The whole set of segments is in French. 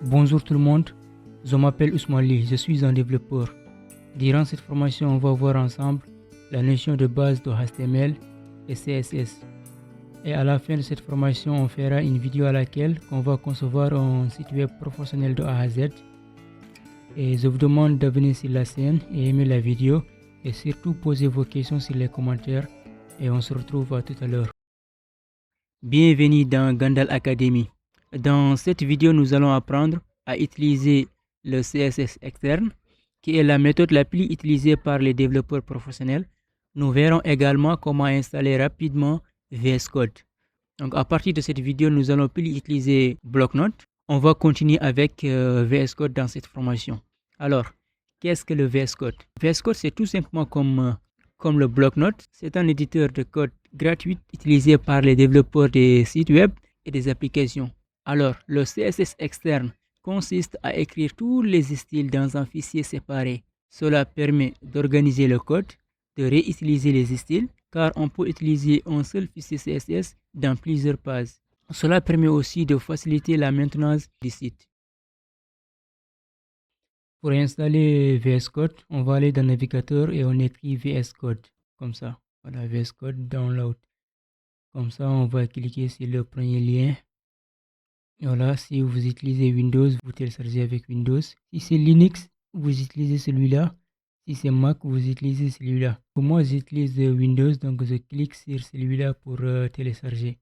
Bonjour tout le monde, je m'appelle Ousmane Ly, je suis un développeur. Durant cette formation, on va voir ensemble la notion de base de HTML et CSS. Et à la fin de cette formation, on fera une vidéo à laquelle on va concevoir un site web professionnel de A à Z. Et je vous demande de venir sur la scène et aimer la vidéo et surtout poser vos questions sur les commentaires et on se retrouve à tout à l'heure. Bienvenue dans Gandal Academy. Dans cette vidéo, nous allons apprendre à utiliser le CSS externe, qui est la méthode la plus utilisée par les développeurs professionnels. Nous verrons également comment installer rapidement VS Code. Donc, à partir de cette vidéo, nous allons plus utiliser Bloc-Notes. On va continuer avec VS Code dans cette formation. Alors, qu'est-ce que le VS Code? VS Code, c'est tout simplement comme le Bloc-Notes. C'est un éditeur de code gratuit utilisé par les développeurs des sites web et des applications. Alors, le CSS externe consiste à écrire tous les styles dans un fichier séparé. Cela permet d'organiser le code, de réutiliser les styles, car on peut utiliser un seul fichier CSS dans plusieurs pages. Cela permet aussi de faciliter la maintenance du site. Pour installer VS Code, on va aller dans le navigateur et on écrit VS Code, comme ça. Voilà, VS Code Download. Comme ça, on va cliquer sur le premier lien. Voilà, si vous utilisez Windows, vous téléchargez avec Windows. Si c'est Linux, vous utilisez celui-là. Si c'est Mac, vous utilisez celui-là. Pour moi, j'utilise Windows, donc je clique sur celui-là pour télécharger.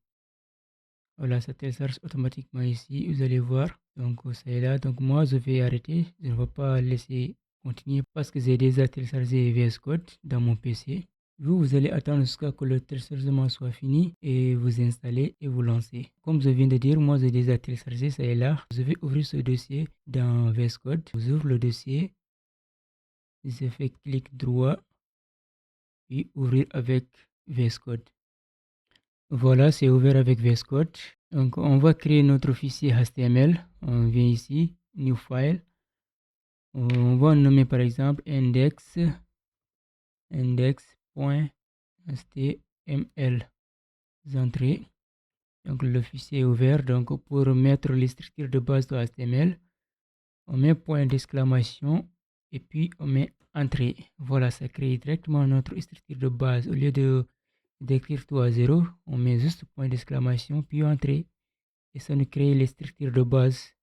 Voilà, ça télécharge automatiquement ici, vous allez voir. Donc, ça est là. Donc, moi, je vais arrêter. Je ne vais pas laisser continuer parce que j'ai déjà téléchargé VS Code dans mon PC. Vous allez attendre jusqu'à ce que le téléchargement soit fini et vous installez et vous lancez. Comme je viens de dire, moi j'ai déjà téléchargé, ça est là. Je vais ouvrir ce dossier dans VS Code. J'ouvre le dossier. Je fais clic droit puis ouvrir avec VS Code. Voilà, c'est ouvert avec VS Code. Donc on va créer notre fichier HTML. On vient ici, New File. On va nommer par exemple index.html. Entrées. Donc le fichier est ouvert. Donc pour mettre les structures de base de HTML, on met point d'exclamation et puis on met entrée. Voilà, ça crée directement notre structure de base. Au lieu d'écrire tout à zéro, on met juste point d'exclamation puis entrée et ça nous crée les structures de base.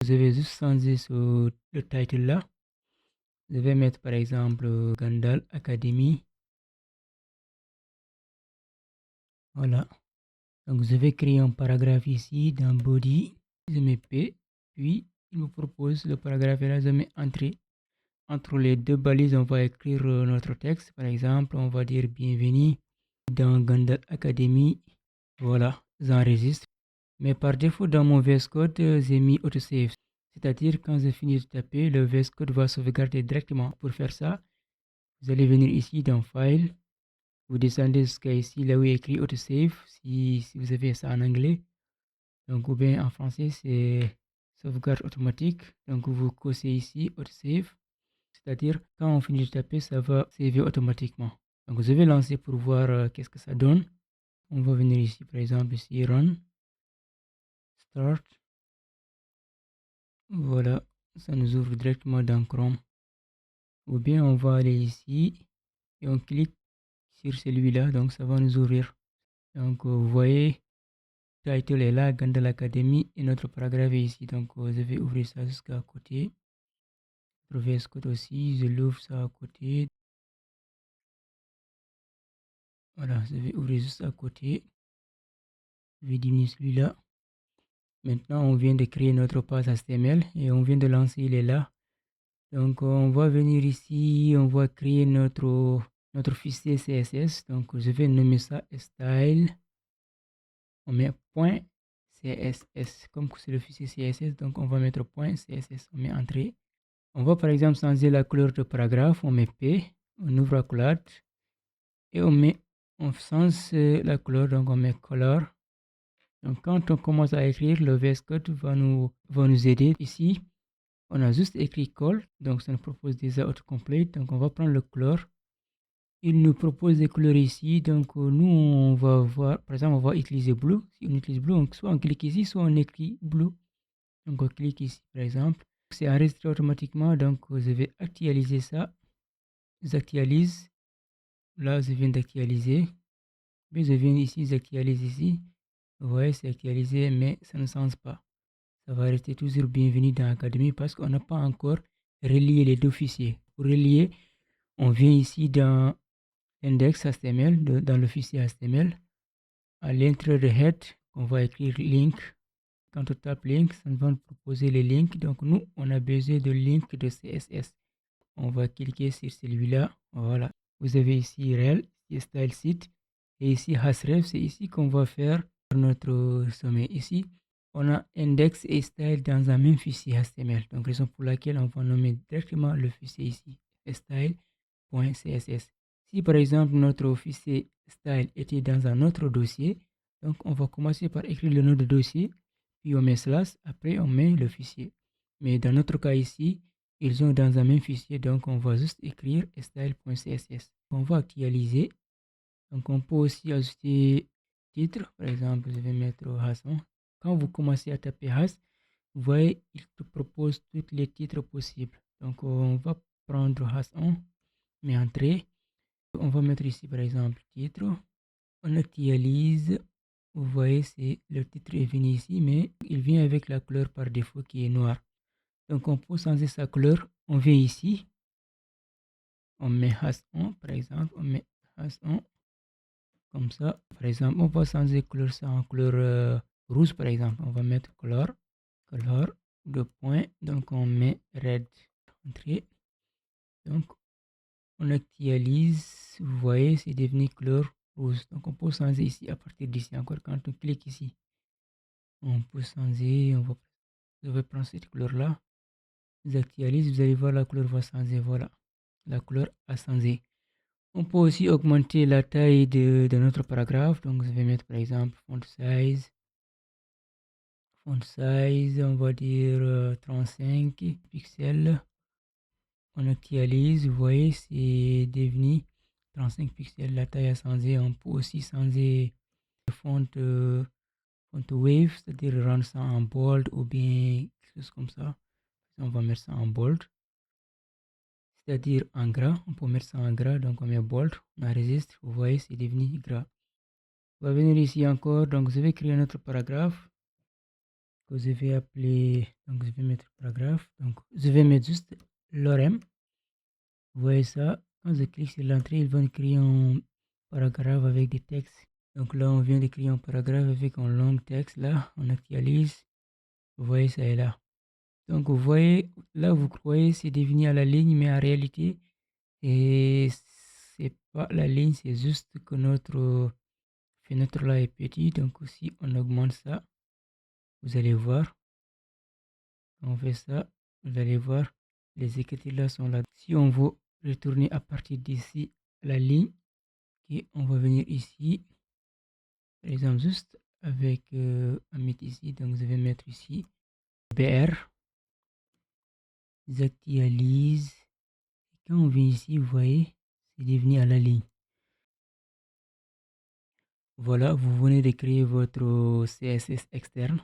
Je vais juste changer sur le title là. Je vais mettre par exemple Gandal Academy. Voilà. Donc je vais créer un paragraphe ici dans body. Je mets P. Puis il me propose le paragraphe et là je mets entrée. Entre les deux balises, on va écrire notre texte. Par exemple, on va dire bienvenue dans Gandal Academy. Voilà, j'enregistre. Mais par défaut, dans mon VS Code, j'ai mis autosave. C'est-à-dire, quand je finis de taper, le VS Code va sauvegarder directement. Pour faire ça, vous allez venir ici dans File. Vous descendez jusqu'à ici, là où il est écrit autosave, si vous avez ça en anglais. Donc, ou bien en français, c'est sauvegarde automatique. Donc, vous cochez ici, autosave. C'est-à-dire, quand on finit de taper, ça va sauver automatiquement. Donc, je vais lancer pour voir qu'est-ce que ça donne. On va venir ici, par exemple, ici, Run, Start. Voilà, ça nous ouvre directement dans Chrome. Ou bien, on va aller ici et on clique sur celui-là. Donc, ça va nous ouvrir. Donc, vous voyez, title est là, Gandal Academy, et notre paragraphe est ici. Donc, je vais ouvrir ça jusqu'à côté. VS Code aussi, je l'ouvre ça à côté. Voilà, je vais ouvrir juste à côté. Je vais diminuer celui-là. Maintenant, on vient de créer notre page HTML et on vient de lancer, il est là. Donc, on va venir ici, on va créer notre fichier CSS. Donc, je vais nommer ça style. On met point CSS, comme c'est le fichier CSS, donc on va mettre point CSS, on met entrée. On va par exemple changer la couleur de paragraphe, on met P, on ouvre la couleur et on change la couleur, donc on met color. Donc quand on commence à écrire, le VS Code va nous aider. Ici, on a juste écrit call, donc ça nous propose déjà autocomplete, donc on va prendre le couleur. Il nous propose des couleurs ici, donc nous on va voir, par exemple on va utiliser blue. Si on utilise blue, soit on clique ici, soit on écrit blue. Donc on clique ici par exemple, c'est enregistré automatiquement, donc je vais actualiser ça. J'actualise, là je viens d'actualiser, puis je viens ici, j'actualise ici, vous voyez c'est actualisé mais ça ne change pas. Ça va rester toujours bienvenue dans Academy parce qu'on n'a pas encore relié les deux fichiers. Pour relier, on vient ici dans index HTML, dans le fichier HTML. À l'intérieur de head, on va écrire link. Quand on tape link, ça va nous proposer les links. Donc nous, on a besoin de link de CSS. On va cliquer sur celui-là. Voilà. Vous avez ici rel, style site. Et ici href, c'est ici qu'on va faire notre sommet. Ici, on a index et style dans un même fichier HTML. Donc raison pour laquelle on va nommer directement le fichier ici, style.css. Si par exemple notre fichier style était dans un autre dossier, donc on va commencer par écrire le nom de dossier, puis on met slash, après on met le fichier. Mais dans notre cas ici, ils sont dans un même fichier, donc on va juste écrire style.css. On va actualiser. Donc on peut aussi ajouter titre, par exemple je vais mettre Hassan. Quand vous commencez à taper Has, vous voyez il te propose tous les titres possibles. Donc on va prendre Hassan, mais entrée. On va mettre ici par exemple titre. On actualise. Vous voyez c'est le titre est venu ici, mais il vient avec la couleur par défaut qui est noire. Donc on peut changer sa couleur. On vient ici. On met Hassan par exemple. On met Hassan. Comme ça, par exemple, on va changer couleur ça en couleur rouge, par exemple. On va mettre couleur, de point. Donc, on met red. Entrée. Donc, on actualise. Vous voyez, c'est devenu couleur rouge. Donc, on peut changer ici à partir d'ici. Encore, quand on clique ici, on peut changer. Je vais prendre cette couleur-là. J'actualise. Vous allez voir, la couleur va changer. Voilà. La couleur a changé. On peut aussi augmenter la taille de notre paragraphe. Donc, je vais mettre par exemple font size. Font size, on va dire 35 pixels. On actualise, vous voyez, c'est devenu 35 pixels. La taille a changé. On peut aussi changer le font wave, c'est-à-dire rendre ça en bold ou bien quelque chose comme ça. On va mettre ça en bold. C'est-à-dire en gras, on peut mettre ça en gras, donc on met bold, on enregistre, vous voyez, c'est devenu gras. On va venir ici encore, donc je vais créer un autre paragraphe que je vais appeler, donc je vais mettre paragraphe, donc je vais mettre juste l'orem. Vous voyez ça, quand je clique sur l'entrée, il va nous créer un paragraphe avec des textes. Donc là, on vient de créer un paragraphe avec un long texte, là, on actualise, vous voyez, ça est là. Donc vous voyez, là vous croyez c'est devenu à la ligne, mais en réalité, et c'est pas la ligne, c'est juste que notre fenêtre là est petit. Donc aussi on augmente ça, vous allez voir, on fait ça, vous allez voir, les écritures là sont là. Si on veut retourner à partir d'ici la ligne, et on va venir ici, par exemple juste avec un mettre ici, donc je vais mettre ici BR, j'actualise. Quand on vient ici, vous voyez, c'est devenu à la ligne. Voilà, vous venez de créer votre CSS externe.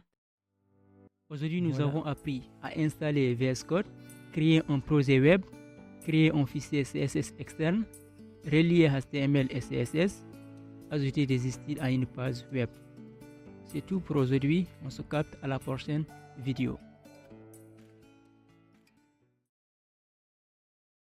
Aujourd'hui, nous avons appris à installer VS Code, créer un projet web, créer un fichier CSS externe, relier HTML et CSS, ajouter des styles à une page web. C'est tout pour aujourd'hui. On se capte à la prochaine vidéo.